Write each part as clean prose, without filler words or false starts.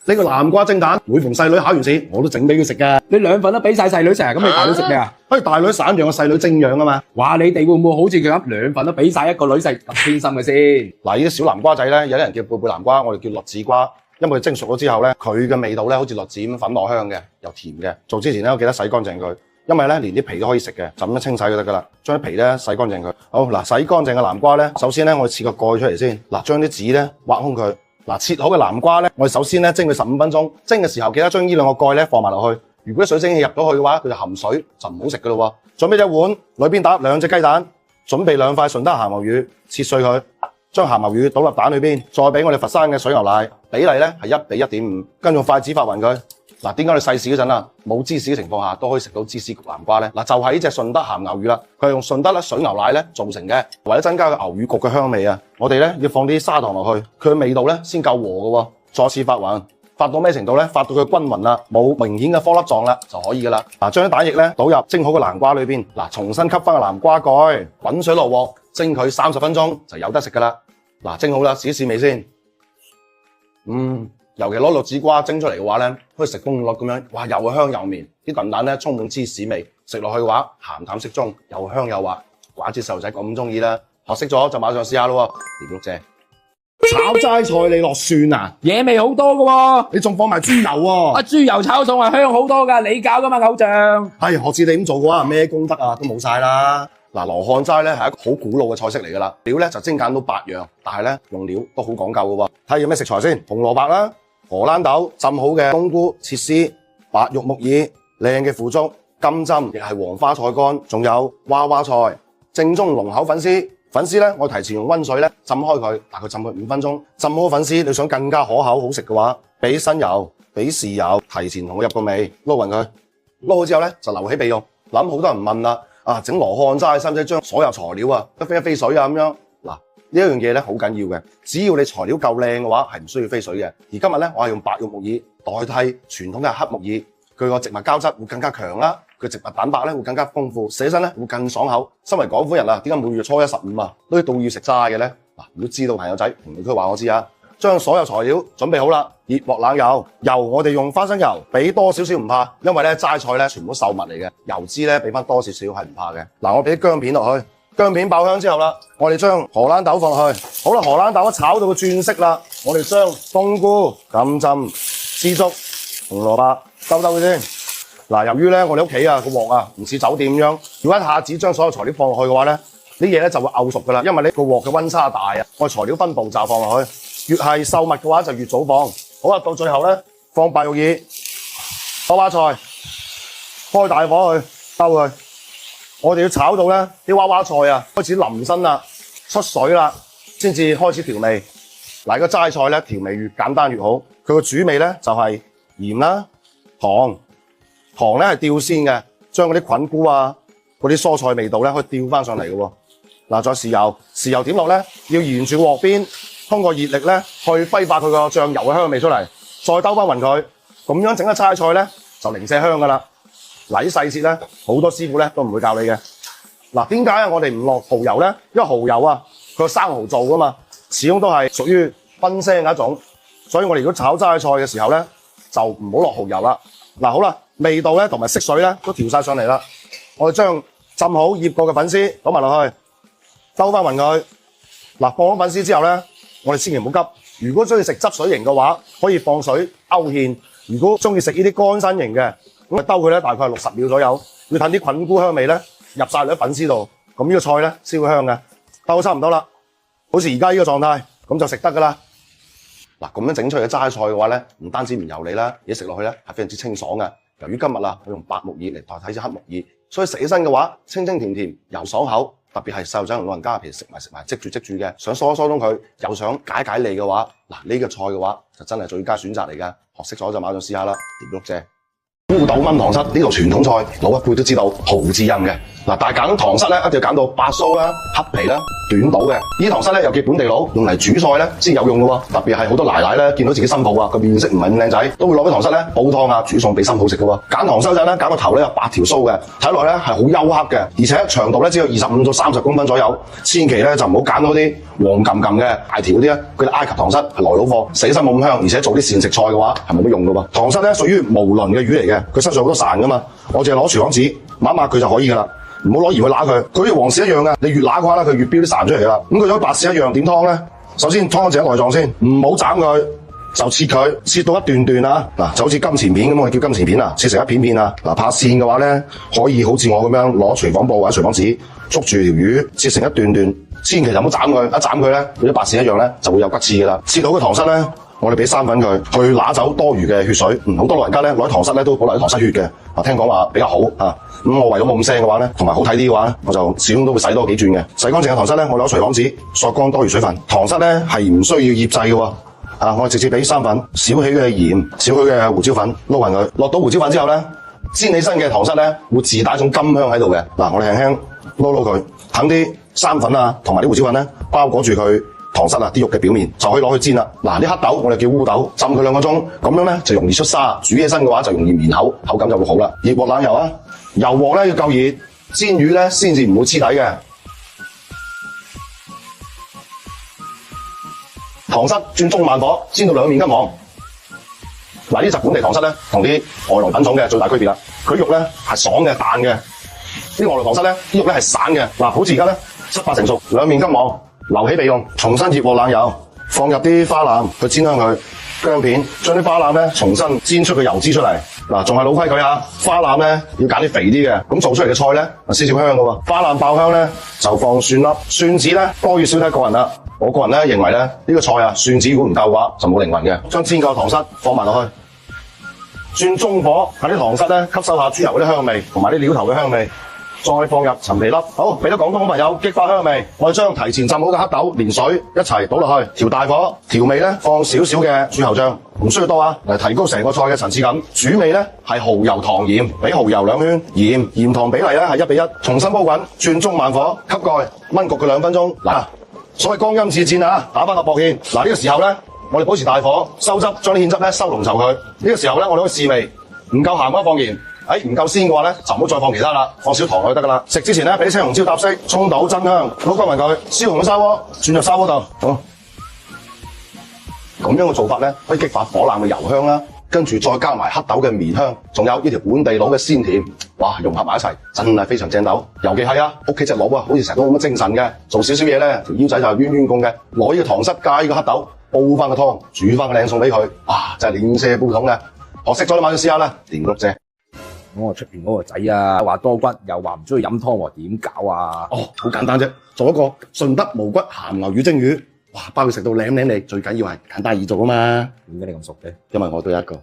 呢個南瓜蒸蛋，每逢細女考完試，我都整俾佢食㗎。你兩份都俾晒細女食，咁你大女食咩啊？大女散養，個細女精養啊嘛。哇！你哋會唔會好似佢咁兩份都俾晒一個女食咁偏心嘅先？嗱，呢啲小南瓜仔咧，有啲人叫貝貝南瓜，我哋叫栗子瓜，因為佢蒸熟咗之後咧，佢嘅味道咧好似栗子咁粉糯香嘅，又甜嘅。做之前咧，我記得洗乾淨佢，因為咧連啲皮都可以食嘅，就咁樣清洗就得㗎啦。將啲皮咧洗乾淨佢。好嗱，洗乾淨嘅南瓜咧，首先咧我哋切個蓋出嚟先。嗱，將啲籽咧挖空佢。嗱，切好嘅南瓜咧，我哋首先咧蒸佢15分鐘。蒸嘅時候記得將呢兩個蓋咧放埋落去。如果水蒸氣入咗去嘅話，佢就含水，就唔好食㗎咯喎。準備一碗，裏邊打2隻雞蛋，準備2塊順德鹹牛魚，切碎佢，將鹹牛魚倒入蛋裏邊，再俾我哋佛山嘅水牛奶，比例咧係1比1.5，跟住用筷子發勻佢。嗱，點解我哋細市嗰陣啊，冇芝士嘅情況下都可以食到芝士焗南瓜咧？嗱，就係呢隻順德鹹牛魚啦，佢係用順德咧水牛奶咧做成嘅，為咗增加個牛魚焗嘅香味啊，我哋咧要放啲砂糖落去，佢嘅味道咧先夠和嘅喎。再次發勻，發到咩程度咧？發到佢均勻啦，冇明顯嘅顆粒狀啦，就可以噶啦。嗱，將啲蛋液咧倒入蒸好嘅南瓜裏邊，嗱，重新吸翻個南瓜蓋，滾水落鑊，蒸佢30分鐘就有得食噶啦。嗱，蒸好啦，試一試味先。尤其攞栗子瓜蒸出嚟嘅話咧，好似食冬綠咁樣，哇，又香又綿，啲燉蛋咧充滿芝士味，食落去嘅話鹹淡適中，又香又滑，怪之細路仔咁中意啦。學識咗就馬上試下咯喎，甜碌姐。炒齋菜你落蒜啊？嘢味好多㗎喎，你仲放埋豬油喎？豬油炒餸係香好多㗎，你教㗎嘛偶像？係學似你咁做嘅話，咩功德啊都冇晒啦。嗱，羅漢齋咧係一個好古老嘅菜式嚟㗎啦，料咧就精簡到8樣，但係咧用料都好講究嘅喎。睇下有咩食材先，紅蘿蔔啦。荷蘭豆浸好嘅冬菇切絲，白玉木耳靚嘅腐竹，金針亦係黃花菜乾，仲有娃娃菜，正宗濃口粉絲。粉絲咧，我提前用溫水咧浸開佢，大概浸佢5分鐘。浸好粉絲，你想更加可口好食嘅話，俾新油，俾豉油，提前同佢入個味，撈勻佢。撈好之後咧，就留起備用。諗好多人問啦，整羅漢齋使唔使將所有材料啊一飛一飛水啊咁樣？嗱，呢一樣嘢咧好緊要嘅，只要你材料夠靚嘅話，係唔需要飛水嘅。而今日咧，我係用白玉木耳代替傳統嘅黑木耳，佢個植物膠質會更加強啦，佢植物蛋白咧會更加豐富，食起身咧會更爽口。身為廣府人啊，點解每月初1、15啊都要食齋嘅咧？嗱，如果知道朋友仔評論區話我知啊。將所有材料準備好啦，熱鑊冷油，油我哋用花生油，俾多少少唔怕，因為咧齋菜咧全部都瘦物嚟嘅，油脂咧俾翻多少少係唔怕嘅。嗱，我俾啲薑片落去，薑片爆香之後啦，我哋將荷蘭豆放落去，好啦，荷蘭豆一炒到佢轉色啦，我哋將冬菇、金針、枝竹、紅蘿蔔兜佢先。嗱，由於咧我哋屋企啊個鑊啊唔似酒店咁樣，如果一下子將所有材料放落去嘅話咧，啲嘢咧就會漚熟噶啦，因為呢個鑊嘅溫差大啊，我哋材料分步驟放落去。越係瘦物嘅話就越早放，好啦，到最後咧放白玉耳、娃娃菜，開大火去兜佢。我哋要炒到咧啲娃娃菜啊開始腍身啦、出水啦，先至開始調味。嗱，個齋菜咧調味越簡單越好，佢個主味咧就係鹽啦、糖咧係吊鮮嘅，將嗰啲菌菇啊、嗰啲蔬菜味道咧可以吊翻上嚟嘅喎。嗱，再豉油點落咧，要沿住鑊邊。通過熱力咧，去揮發佢個醬油嘅香味出嚟，再兜翻勻佢，咁樣整個齋菜咧就零舍香噶啦。嗱，啲細節咧，好多師傅咧都唔會教你嘅。嗱，點解我哋唔落蠔油咧？因為蠔油啊，佢個生蠔做噶嘛，始終都係屬於燻腥嘅一種，所以我哋如果炒齋菜嘅時候咧，就唔好落蠔油啦。嗱，好啦，味道咧同埋色水咧都調晒上嚟啦，我哋將浸好醃過嘅粉絲倒埋落去，兜翻勻佢。嗱，放咗粉絲之後咧，我哋千祈唔好急。如果中意食汁水型嘅話，可以放水勾芡；如果中意食呢啲乾身型嘅，咁兜佢咧大概係60秒左右，要等啲菌菇香味咧入晒喺粉絲度，咁呢個菜咧先會香嘅。兜差唔多啦，好似而家呢個狀態，咁就食得噶啦。嗱，咁樣整出嚟嘅齋菜嘅話咧，唔單止唔油膩啦，而食落去咧係非常之清爽嘅。由於今日啊，我用白木耳嚟代替隻黑木耳，所以食起身嘅話清清甜甜又爽口。特別係細路仔同老人家，譬如食埋積住佢，想疏一疏通佢，又想解膩嘅話，嗱，呢個菜嘅話就真係最佳選擇嚟㗎。學識咗就馬上試下啦，碟碌蔗。烏豆炆糖虱呢道傳統菜，老一輩都知道好滋陰嘅。嗱，但係揀糖虱咧，一定要揀到白鬚啦、黑皮啦、短刀嘅。呢糖虱咧又叫本地佬，用嚟煮菜咧先有用嘅喎。特別係好多奶奶咧，見到自己新抱啊個面色唔係咁靚仔，都會攞啲糖虱咧煲湯啊、煮餸俾新抱食嘅喎。揀糖虱仔咧，揀個頭咧有8條鬚嘅，睇落咧係好黝黑嘅，而且長度咧只有25到30公分左右。千祈咧就唔好揀嗰啲黃冚冚嘅大條嗰啲啊，佢哋埃及糖虱係來佬貨，死身冇咁香，而且做啲膳食菜嘅話係冇乜用嘅喎。糖虱咧屬於無鱗嘅魚嚟嘅，佢身上好多潺噶嘛，我淨係攞廚房紙抹一抹佢就可以噶啦。唔好攞鹽去揦佢，佢好似黃鱔一樣嘅，你越揦嘅話咧，佢越飆啲潺出嚟啦。咁佢好似白鱔一樣，點劏咧？首先劏淨內臟先，唔好斬佢，就切佢，切到一段段啊。嗱，就好似金錢片咁，我哋叫金錢片啊，切成一片片啊。嗱，拍線嘅話咧，可以好似我咁樣攞廚房布或者廚房紙捉住條魚，切成一段段，千祈就唔好斬佢，一斬佢咧，好似白鱔一樣咧，就會有骨刺噶啦。切好嘅糖虱咧，我哋俾生粉佢，去拿走多餘嘅血水。好多老人家咧攞啲糖虱咧都保留啲糖虱血嘅。聽講話比較好啊。咁我為咗冇咁腥嘅話咧，同埋好睇啲嘅話咧，我就始終都會洗多幾轉嘅。洗乾淨嘅糖虱咧，我攞廚房紙索乾多餘水分。糖虱咧係唔需要醃製嘅喎。我哋直接俾生粉、少許嘅鹽、少許嘅胡椒粉撈勻佢。落到胡椒粉之後咧，煎起身嘅糖虱咧會自帶一種甘香喺度嘅。嗱，我哋輕輕撈佢，等啲生粉啊同埋啲胡椒粉咧包裹住佢。糖虱啊，啲肉嘅表面就可以攞去煎啦。嗱，啲黑豆我哋叫烏豆，浸佢2個鐘，咁樣咧就容易出沙，煮起身嘅話就容易綿口，口感就會好啦。熱鑊冷油啊，油鑊咧要夠熱，煎魚咧先至唔會黐底嘅。糖虱轉中慢火，煎到兩面金黃。嗱，呢隻本地糖虱咧，同啲外來品種嘅最大區別啦，佢肉咧係爽嘅、彈嘅。啲外來糖虱咧，啲肉咧係散嘅。嗱，好似而家咧7、8成熟，兩面金黃。留起備用，重新熱鑊冷油，放入啲花腩去煎香佢，薑片將啲花腩咧重新煎出個油脂出嚟。嗱，仲係老規矩啊，花腩咧要揀啲肥啲嘅，咁做出嚟嘅菜咧先至香嘅喎。花腩爆香咧就放蒜粒，蒜子咧多與少睇個人啦。我個人咧認為咧呢個菜啊蒜子如果唔夠嘅話就冇靈魂嘅。將煎夠糖虱放埋落去，轉中火，喺啲糖虱咧吸收下豬油嗰啲香味同埋啲料頭嘅香味。再放入陳皮粒，好，俾咗廣東朋友激發香味。我哋將提前浸好嘅黑豆連水一齊倒落去，調大火，調味咧放少少嘅豬喉醬，唔需要多啊，嚟提高成個菜嘅層次感。主味咧係蠔油糖鹽，俾蠔油2圈，鹽糖比例咧係1比1，重新煲滾，轉中慢火，吸蓋，燜焗佢2分鐘。嗱，所謂光陰似箭啊，打翻個薄芡。嗱，呢個時候咧，我哋保持大火，收汁，將啲芡汁咧收濃稠佢。呢個時候咧，我哋可以試味，唔夠鹹嘅話放鹽。唔夠鮮嘅話咧，就唔好再放其他啦，放少糖落去得噶啦。食之前咧，俾啲青紅椒搭色，葱倒增香，撈均勻佢，燒紅嘅砂鍋轉入砂鍋度。好，咁樣嘅做法咧，可以激發火腩嘅油香啦，跟住再加埋黑豆嘅綿香，仲有呢條本地佬嘅鮮甜，哇，融合埋一齊，真係非常正斗。尤其係屋企隻佬啊，好似成日都冇乜精神嘅，做少少嘢咧，條腰仔就冤冤公嘅，攞呢個糖虱加呢個黑豆，煲翻個湯，煮翻個靚餸俾佢，哇，真係臉色煲桶嘅。學識咗你馬上試下啦，掂碌啫。我出邊嗰個仔啊，話多骨，又話唔中意飲湯喎，點搞啊？哦，好簡單啫，做一個順德無骨鹹牛魚蒸魚，哇，包佢食到舐舐脷，最緊要係簡單易做啊嘛。點解你咁熟嘅？因為我都有一個。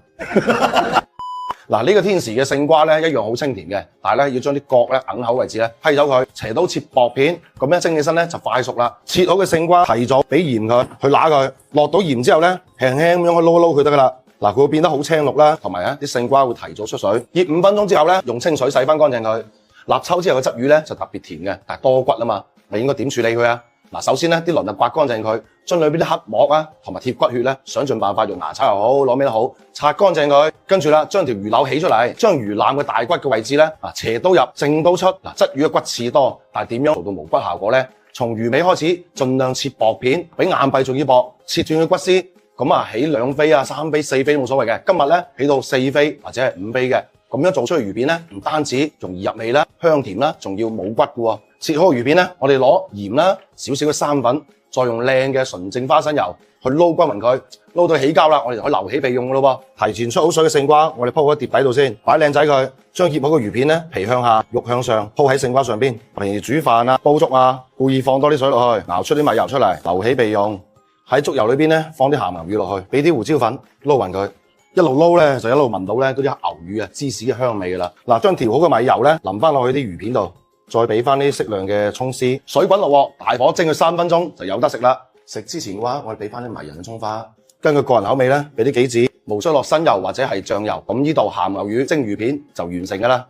嗱，呢個天時嘅勝瓜咧，一樣好清甜嘅，但係咧要將啲角咧硬口位置咧批走佢，斜刀切薄片，咁樣蒸起身咧就快熟啦。切好嘅勝瓜提咗，俾鹽佢去揦佢，落到鹽之後咧，輕輕咁樣去撈一撈佢得噶啦。嗱，佢會變得好青綠啦，同埋啲勝瓜會提早出水。醃5分鐘之後咧，用清水洗翻乾淨佢。立秋之後嘅鯽魚咧就特別甜嘅，但係多骨啊嘛，你應該點處理佢啊？嗱，首先咧啲鱗刮乾淨佢，將裏邊啲黑膜啊同埋鐵骨血咧，想盡辦法用牙刷又好，攞咩都好，擦乾淨佢。跟住啦，將條魚柳起出嚟，將魚腩嘅大骨嘅位置咧，斜刀入，正刀出。嗱，鯽魚嘅骨刺多，但係點樣做到無骨效果咧？從魚尾開始，盡量切薄片，比硬幣仲要薄，切斷佢骨絲。咁啊，起2飛啊、3飛、4飛都冇所謂嘅。今日咧起到4飛或者係5飛嘅，咁樣做出嚟魚片咧，唔單止容易入味啦、香甜啦，仲要冇骨嘅喎。切好魚片咧，我哋攞鹽啦、少少嘅生粉，再用靚嘅純正花生油去撈均勻佢，撈到起膠啦，我哋就可以留起備用嘅咯噃。提前出好水嘅勝瓜，我哋鋪喺碟底度先，擺靚仔佢，將醃好嘅魚片咧，皮向下，肉向上，鋪喺勝瓜上邊。平時煮飯啊、煲粥啊，故意放多啲水落去，熬出啲米油出嚟，留起備用。喺粥油裏邊咧，放啲鹹牛魚落去，俾啲胡椒粉撈勻佢，一路撈咧就一路聞到咧嗰啲牛魚啊、芝士嘅香味噶啦。嗱，將調好嘅米油咧淋翻落去啲魚片度，再俾翻啲適量嘅蔥絲，水滾落鑊，大火蒸佢3分鐘就有得食啦。食之前嘅話，我哋俾翻啲迷人嘅蔥花，根據個人口味咧，俾啲杞子。無需落新油或者係醬油。咁呢度鹹牛魚蒸魚片就完成㗎啦。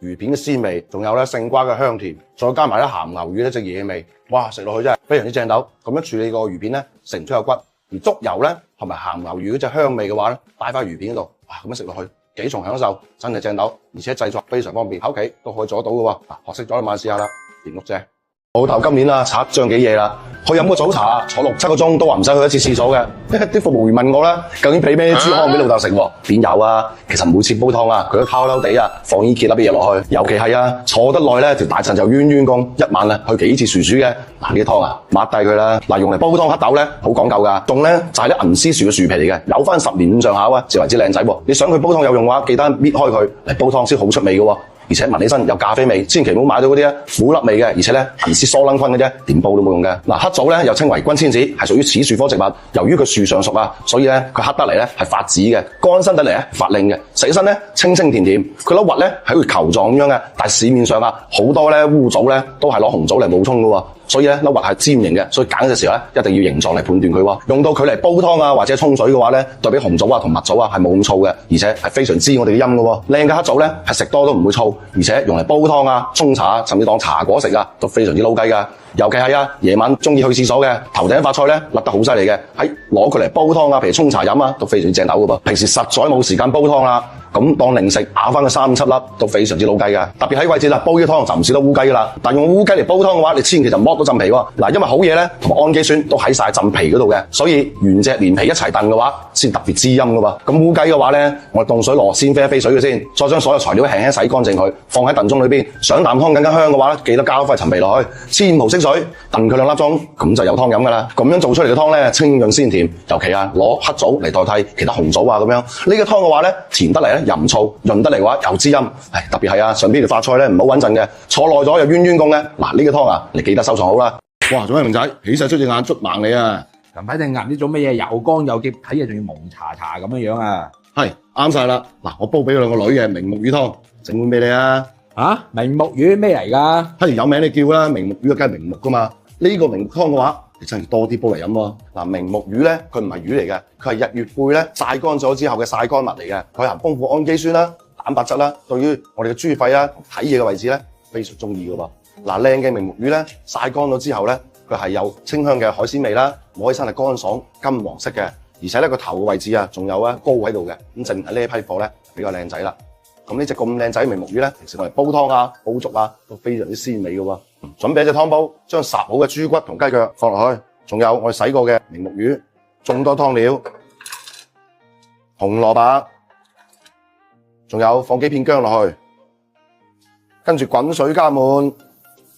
魚片嘅鮮味，仲有咧勝瓜嘅香甜，再加埋咧鹹牛魚呢隻野味，哇！食落去真係非常之正斗。咁樣處理個魚片咧，食唔出有骨，而足油咧同埋鹹牛魚嗰隻香味嘅話咧，帶翻魚片嗰度，哇！咁樣食落去幾重享受，真係正斗，而且製作非常方便，喺屋企都可以做得到嘅喎。嗱，學識咗你慢試下啦，甜碌姐。老豆今年啊，拆張幾嘢啦，去飲個早茶，坐6、7個鐘都話唔使去一次廁所嘅。啲服務員問我啦，究竟俾咩豬湯俾老豆食喎？邊有啊？其實每次煲湯啊，佢都偷偷地啊放呢結粒嘅嘢落去，尤其係啊坐得耐咧條大腎就冤冤公，一晚啊去幾次薯薯嘅。嗱呢啲湯啊抹低佢啦。嗱用嚟煲湯黑豆咧好講究㗎，仲咧就係啲銀絲樹嘅樹皮嚟嘅，有翻10年咁上下啊，至為之靚仔喎。你想佢煲湯有用嘅話，記得搣開佢嚟煲湯先好出味嘅喎。而且聞起身有咖啡味，千祈唔好買到嗰啲苦粒味嘅，而且咧銀絲疏撚坤嘅啫，點煲都冇用嘅。嗱，黑棗咧又稱為君千子，係屬於齒樹科植物。由於佢樹上熟啊，所以咧佢黑得嚟咧係發紫嘅，乾身得嚟咧發令嘅，食起身咧清清甜甜。佢粒核咧係好似球狀咁樣嘅，但係市面上啊好多咧烏棗咧都係攞紅棗嚟冒充嘅喎。所以咧粒核係尖形嘅，所以揀嘅時候咧一定要形狀嚟判斷佢喎。用到佢嚟煲湯啊或者沖水嘅話咧，對比紅棗啊同蜜棗啊係冇咁燥嘅，而且係非常知我哋嘅陰嘅喎。靚嘅黑棗咧係食多都唔會燥，而且用嚟煲湯啊、沖茶啊，甚至當茶果食啊，都非常之撈雞㗎。尤其係夜晚中意去廁所嘅頭頂發菜咧，甩得好犀利嘅，攞佢嚟煲湯啊，譬如沖茶飲啊，都非常之正斗㗎噃。平時實在冇時間煲湯啦，咁當零食咬翻個3、7粒都非常之撈雞㗎。特別喺季節啦，煲啲湯就唔少得烏雞㗎啦。但用烏雞嚟煲湯嘅話，你千祈就剝到浸皮喎。嗱，因為好嘢咧同埋氨基酸都喺晒浸皮嗰度嘅，所以原隻連皮一齊燉嘅話，先特別滋陰㗎喎。咁烏雞嘅話咧，我哋凍水落先飛一飛水嘅先，再將所有材料輕輕洗乾淨佢，放喺燉盅裏邊。想啖湯更加香嘅話咧，記得加塊陳皮落去，千毫升水燉佢2粒鐘，咁就有湯飲㗎啦。咁樣做出嚟嘅湯咧，清潤鮮甜，尤其攞黑棗嚟代替其他紅棗啊咁樣。呢個湯嘅話咧，甜得嚟咧又唔燥，潤得嚟嘅話又滋陰。特別係上邊條髮菜咧唔好穩陣嘅，坐耐咗又冤冤公咧。嗱呢個湯你記得收藏好啦。哇，做咩明仔起晒出隻眼捽盲你啊？近排隻眼唔知做乜嘢，又乾又澀，睇嘢仲要蒙查查咁樣啊！係啱晒啦。嗱，我煲俾佢2個女嘅明目魚湯，整碗俾你啊！明目魚咩嚟㗎？有名你叫啦，明目魚梗係明目㗎嘛。呢個明目湯嘅話，你真係多啲煲嚟飲喎。嗱，明目魚咧，佢唔係魚嚟嘅，佢係日月貝咧曬乾咗之後嘅曬乾物嚟嘅，佢含豐富氨基酸啦、蛋白質啦，對於我哋嘅豬肺啊、睇嘢嘅位置咧非常中意㗎喎。嗱，靚嘅明目魚咧曬乾咗之後咧，佢係有清香嘅海鮮味啦，摸起身係乾爽金黃色嘅，而且咧個頭嘅位置啊仲有膏喺度嘅，咁證明呢一批貨咧比較靚仔啦。咁呢隻咁靚仔明目魚咧，平時我哋煲湯啊、煲粥啊都非常之鮮美嘅喎。準備一隻湯煲，將烚好嘅豬骨同雞腳放落去，仲有我哋洗過嘅明目魚，眾多湯料，紅蘿蔔，仲有放幾片薑落去，跟住滾水加滿，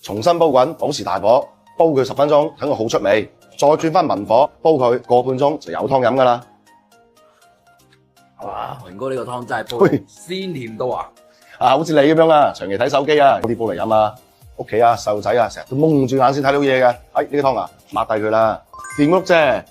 重新煲滾，保持大火，煲佢10分鐘，等佢好出味，再轉翻文火煲佢個半鐘就有湯飲㗎啦。哇，榮哥呢個湯真係煲鮮甜到啊！好似你咁樣啊，長期睇手機啊，攞啲煲嚟飲啊，屋企啊細路仔啊，成日都蒙住眼先睇到嘢嘅。呢個湯啊，抹低佢啦，掂碌啫。